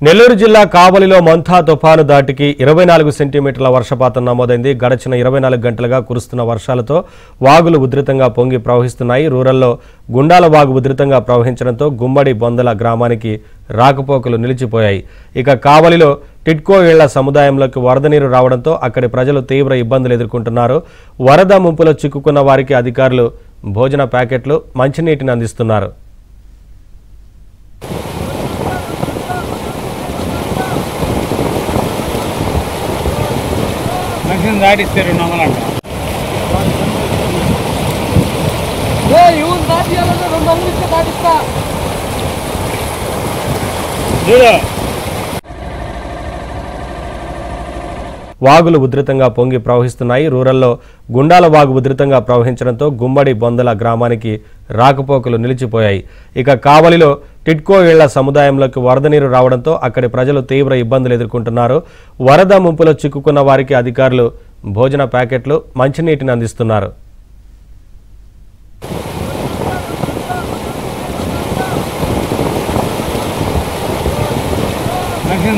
నెల్లూరు జిల్లా కావలిలో మంథా తుఫాను దాటికి 24 సెంటీమీటర్ల వర్షపాతం నమోదైంది. గడచిన 24 గంటలుగా కురుస్తున్న వర్షాలతో వాగులు ఉధృతంగా పొంగి ప్రవహిస్తున్నాయి. రూరల్లో గుండాల వాగు ఉధృతంగా ప్రవహించడంతో గుమ్మడి బొందల గ్రామానికి రాకపోకలు నిలిచిపోయాయి. ఇక కావలిలో టిడ్కో ఇళ్ల సముదాయంలోకి వరద నీరు రావడంతో అక్కడి ప్రజలు తీవ్ర ఇబ్బందులు ఎదుర్కొంటున్నారు. వరద ముంపులో చిక్కుకున్న వారికి అధికారులు భోజన ప్యాకెట్లు, మంచినీటిని అందిస్తున్నారు. దాటిస్తారు నమ్మలంట దాటిస్తా వాగులు ఉధృతంగా పొంగి ప్రవహిస్తున్నాయి. రూరల్లో గుండాల వాగు ఉధృతంగా ప్రవహించడంతో గుమ్మడి బొందల గ్రామానికి రాకపోకలు నిలిచిపోయాయి. ఇక కావలిలో టిడ్కో ఇళ్ల సముదాయంలోకి వరద నీరు రావడంతో అక్కడి ప్రజలు తీవ్ర ఇబ్బందులు ఎదుర్కొంటున్నారు. వరద ముంపులో చిక్కుకున్న వారికి అధికారులు భోజన ప్యాకెట్లు, మంచినీటిని అందిస్తున్నారు.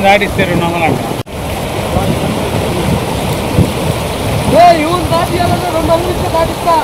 దాటిస్తారు నమ్మలంట దాటిస్తా